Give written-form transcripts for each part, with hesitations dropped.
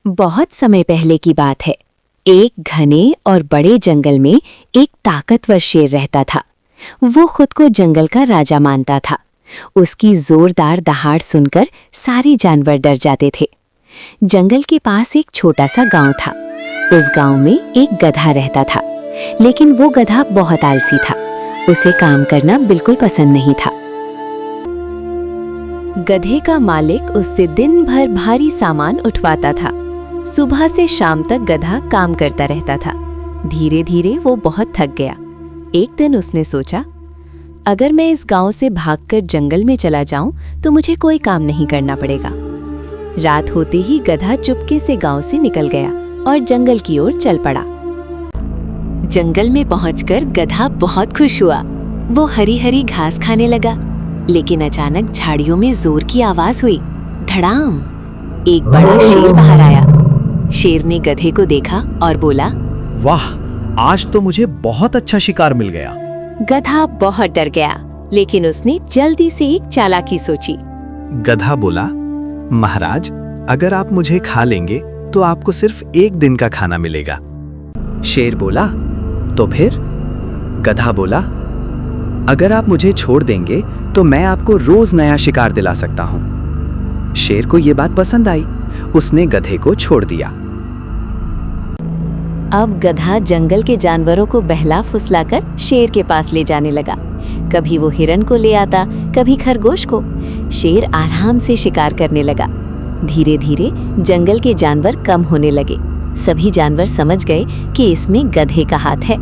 बहुत समय पहले की बात है। एक घने और बड़े जंगल में एक ताकतवर शेर रहता था। वो खुद को जंगल का राजा मानता था। उसकी जोरदार दहाड़ सुनकर सारे जानवर डर जाते थे। जंगल के पास एक छोटा सा गांव था। उस गांव में एक गधा रहता था, लेकिन वो गधा बहुत आलसी था। उसे काम करना बिल्कुल पसंद नहीं था। गधे का मालिक उससे दिन भर भारी सामान उठवाता था। सुबह से शाम तक गधा काम करता रहता था। धीरे धीरे वो बहुत थक गया। एक दिन उसने सोचा, अगर मैं इस गांव से भागकर जंगल में चला जाऊं तो मुझे कोई काम नहीं करना पड़ेगा। रात होते ही गधा चुपके से गांव से निकल गया और जंगल की ओर चल पड़ा। जंगल में पहुंचकर गधा बहुत खुश हुआ। वो हरी हरी घास खाने लगा, लेकिन अचानक झाड़ियों में जोर की आवाज हुई। धड़ाम! एक बड़ा शेर बाहर आया। शेर ने गधे को देखा और बोला, वाह, आज तो मुझे बहुत अच्छा शिकार मिल गया। गधा बहुत डर गया, लेकिन उसने जल्दी से एक चालाकी सोची। गधा बोला, महाराज, अगर आप मुझे खा लेंगे तो आपको सिर्फ एक दिन का खाना मिलेगा। शेर बोला, तो फिर? गधा बोला, अगर आप मुझे छोड़ देंगे तो मैं आपको रोज नया शिकार दिला सकता हूं। शेर को यह बात पसंद आई। उसने गधे को छोड़ दिया। अब गधा जंगल के जानवरों को बहला फुसलाकर शेर के पास ले जाने लगा। कभी वो हिरन को ले आता, कभी खरगोश को। शेर आराम से शिकार करने लगा। धीरे धीरे जंगल के जानवर कम होने लगे। सभी जानवर समझ गए कि इसमें गधे का हाथ है।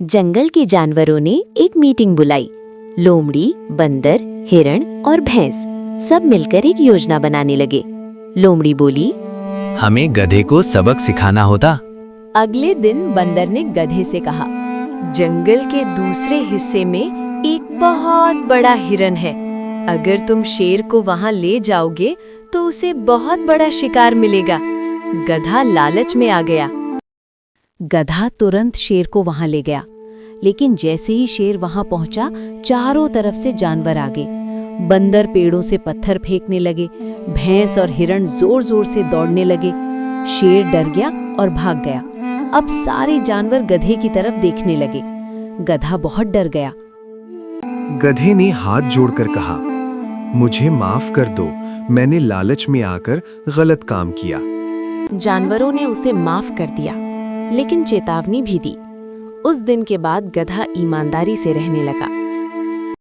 जंगल के जानवरों ने एक मीटिंग बुलाई। लोमड़ी, बंदर, हिरण और भैंस सब मिलकर एक योजना बनाने लगे। लोमड़ी बोली, हमें गधे को सबक सिखाना होता। अगले दिन बंदर ने गधे से कहा, जंगल के दूसरे हिस्से में एक बहुत बड़ा हिरन है। अगर तुम शेर को वहां ले जाओगे तो उसे बहुत बड़ा शिकार मिलेगा। गधा लालच में आ गया। गधा तुरंत शेर को वहां ले गया, लेकिन जैसे ही शेर वहां पहुंचा, चारों तरफ से जानवर आ गए। बंदर पेड़ों से पत्थर फेंकने लगे। भैंस और हिरण जोर जोर से दौड़ने लगे। शेर डर गया और भाग गया। अब सारे जानवर गधे की तरफ देखने लगे। गधा बहुत डर गया। गधे ने हाथ जोड़कर कहा, मुझे माफ कर दो, मैंने लालच में आकर गलत काम किया। जानवरों ने उसे माफ कर दिया, लेकिन चेतावनी भी दी। उस दिन के बाद गधा ईमानदारी से रहने लगा।